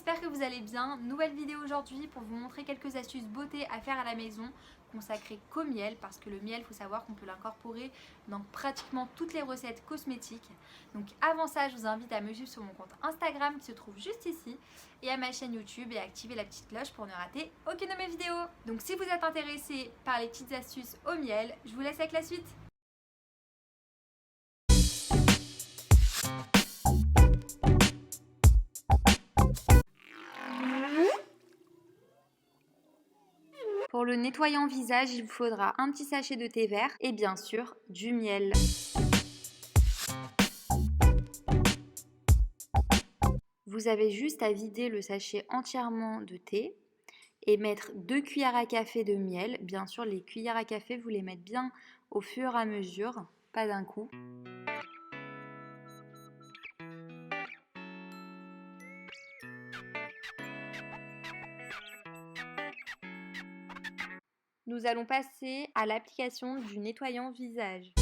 j'espère que vous allez bien. Nouvelle vidéo aujourd'hui pour vous montrer quelques astuces beauté à faire à la maison consacrées qu'au miel, parce que le miel, il faut savoir qu'on peut l'incorporer dans pratiquement toutes les recettes cosmétiques. Donc avant ça, je vous invite à me suivre sur mon compte Instagram qui se trouve juste ici et à ma chaîne YouTube et à activer la petite cloche pour ne rater aucune de mes vidéos. Donc si vous êtes intéressé par les petites astuces au miel, je vous laisse avec la suite. Pour le nettoyant visage, il vous faudra un petit sachet de thé vert et bien sûr du miel. Vous avez juste à vider le sachet entièrement de thé et mettre 2 cuillères à café de miel. Bien sûr, les cuillères à café, vous les mettez bien au fur et à mesure, pas d'un coup. Nous allons passer à l'application du nettoyant visage.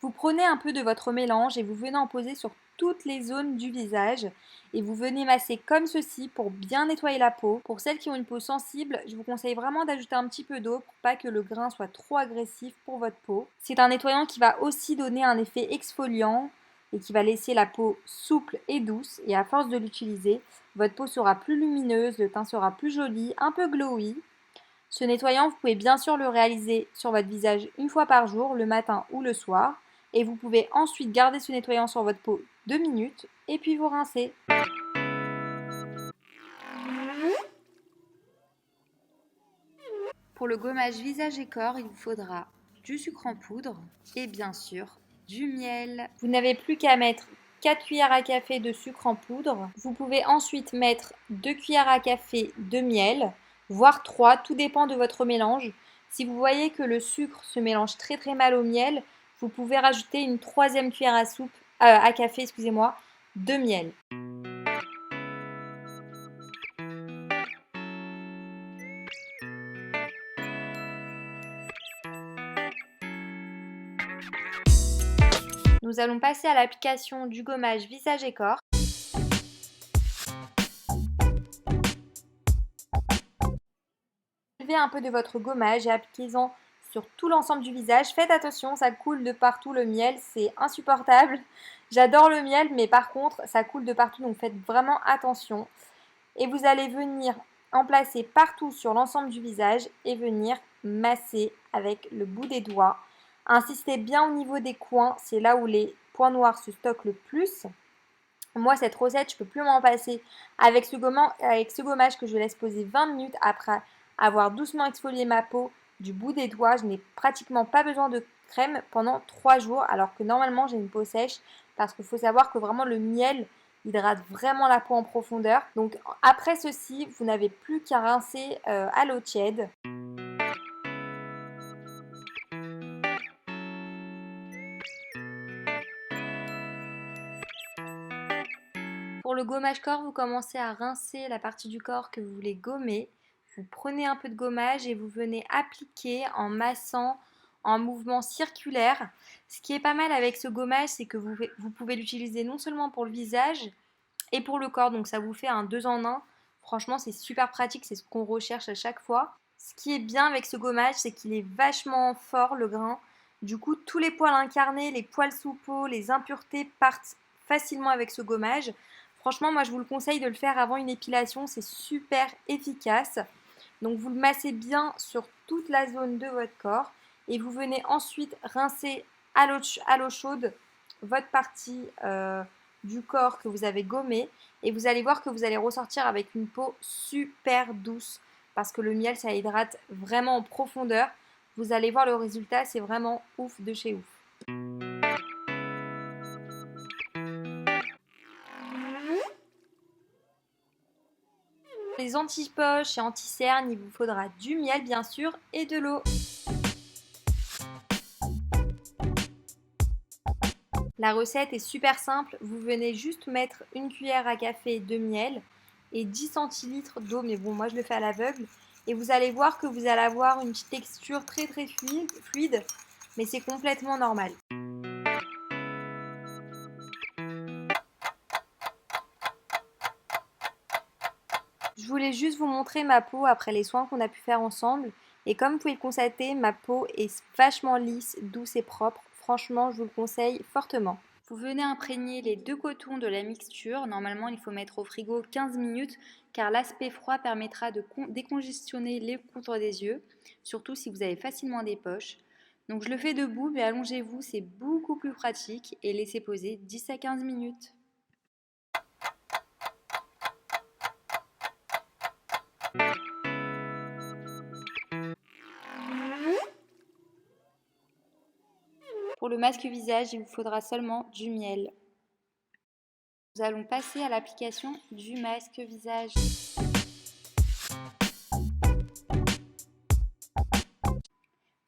Vous prenez un peu de votre mélange et vous venez en poser sur toutes les zones du visage et vous venez masser comme ceci pour bien nettoyer la peau. Pour celles qui ont une peau sensible, je vous conseille vraiment d'ajouter un petit peu d'eau pour pas que le grain soit trop agressif pour votre peau. C'est un nettoyant qui va aussi donner un effet exfoliant et qui va laisser la peau souple et douce, et à force de l'utiliser, votre peau sera plus lumineuse, le teint sera plus joli, un peu glowy. Ce nettoyant, vous pouvez bien sûr le réaliser sur votre visage une fois par jour, le matin ou le soir. Et vous pouvez ensuite garder ce nettoyant sur votre peau 2 minutes et puis vous rincez. Pour le gommage visage et corps, il vous faudra du sucre en poudre et bien sûr du miel. Vous n'avez plus qu'à mettre 4 cuillères à café de sucre en poudre. Vous pouvez ensuite mettre 2 cuillères à café de miel, voire 3, tout dépend de votre mélange. Si vous voyez que le sucre se mélange très mal au miel, vous pouvez rajouter une 3e cuillère à café, de miel. Nous allons passer à l'application du gommage visage et corps. Enlevez un peu de votre gommage et appliquez-en sur tout l'ensemble du visage. Faites attention, ça coule de partout le miel, c'est insupportable. J'adore le miel, mais par contre, ça coule de partout, donc faites vraiment attention. Et vous allez venir en placer partout sur l'ensemble du visage et venir masser avec le bout des doigts. Insistez bien au niveau des coins, c'est là où les points noirs se stockent le plus. Moi, cette recette, je ne peux plus m'en passer avec ce gommage que je laisse poser 20 minutes après avoir doucement exfolié ma peau du bout des doigts. Je n'ai pratiquement pas besoin de crème pendant 3 jours, alors que normalement, j'ai une peau sèche, parce qu'il faut savoir que vraiment le miel hydrate vraiment la peau en profondeur. Donc après ceci, vous n'avez plus qu'à rincer à l'eau tiède. Pour le gommage corps, vous commencez à rincer la partie du corps que vous voulez gommer. Vous prenez un peu de gommage et vous venez appliquer en massant en mouvement circulaire. Ce qui est pas mal avec ce gommage, c'est que vous pouvez l'utiliser non seulement pour le visage et pour le corps. Donc ça vous fait un 2 en 1. Franchement, c'est super pratique, c'est ce qu'on recherche à chaque fois. Ce qui est bien avec ce gommage, c'est qu'il est vachement fort, le grain. Du coup, tous les poils incarnés, les poils sous peau, les impuretés partent facilement avec ce gommage. Franchement, moi, je vous le conseille de le faire avant une épilation. C'est super efficace. Donc, vous le massez bien sur toute la zone de votre corps. Et vous venez ensuite rincer à l'eau chaude votre partie du corps que vous avez gommé. Et vous allez voir que vous allez ressortir avec une peau super douce. Parce que le miel, ça hydrate vraiment en profondeur. Vous allez voir le résultat, c'est vraiment ouf de chez ouf. Pour les anti-poches et anti-cernes, il vous faudra du miel bien sûr et de l'eau. La recette est super simple, vous venez juste mettre une cuillère à café de miel et 10 centilitres d'eau, mais bon moi je le fais à l'aveugle, Et vous allez voir que vous allez avoir une texture très très fluide, mais c'est complètement normal. Je voulais juste vous montrer ma peau après les soins qu'on a pu faire ensemble. Et comme vous pouvez le constater, ma peau est vachement lisse, douce et propre. Franchement, je vous le conseille fortement. Vous venez imprégner les deux cotons de la mixture. Normalement, il faut mettre au frigo 15 minutes car l'aspect froid permettra de décongestionner les contours des yeux, surtout si vous avez facilement des poches. Donc je le fais debout, mais allongez-vous, c'est beaucoup plus pratique et laissez poser 10 à 15 minutes. Pour le masque visage, il vous faudra seulement du miel. Nous allons passer à l'application du masque visage.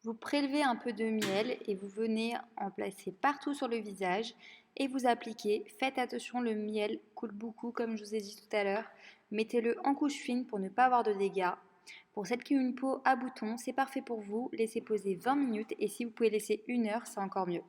Vous prélevez un peu de miel et vous venez en placer partout sur le visage et vous appliquez. Faites attention, le miel coule beaucoup comme je vous ai dit tout à l'heure. Mettez-le en couche fine pour ne pas avoir de dégâts. Pour celles qui ont une peau à boutons, c'est parfait pour vous. Laissez poser 20 minutes et si vous pouvez laisser 1 heure, c'est encore mieux.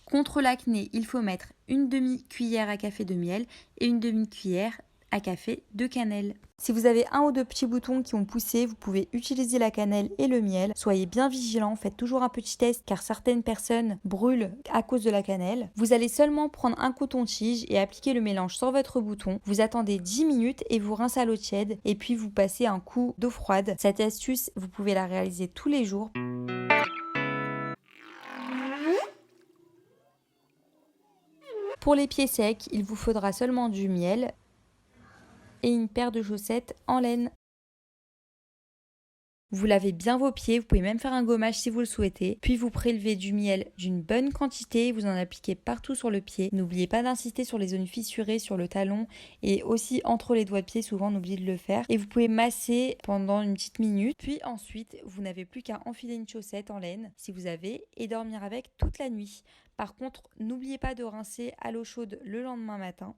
Contre l'acné, il faut mettre une demi-cuillère à café de miel et une demi-cuillère à café de cannelle. Si vous avez un ou deux petits boutons qui ont poussé, vous pouvez utiliser la cannelle et le miel. Soyez bien vigilants, faites toujours un petit test car certaines personnes brûlent à cause de la cannelle. Vous allez seulement prendre un coton-tige et appliquer le mélange sur votre bouton. Vous attendez 10 minutes et vous rincez à l'eau tiède et puis vous passez un coup d'eau froide. Cette astuce, vous pouvez la réaliser tous les jours. Pour les pieds secs, il vous faudra seulement du miel et une paire de chaussettes en laine. Vous lavez bien vos pieds, vous pouvez même faire un gommage si vous le souhaitez. Puis vous prélevez du miel d'une bonne quantité, vous en appliquez partout sur le pied. N'oubliez pas d'insister sur les zones fissurées, sur le talon et aussi entre les doigts de pied, souvent on oublie de le faire. Et vous pouvez masser pendant une petite minute. Puis ensuite, vous n'avez plus qu'à enfiler une chaussette en laine si vous avez et dormir avec toute la nuit. Par contre, n'oubliez pas de rincer à l'eau chaude le lendemain matin.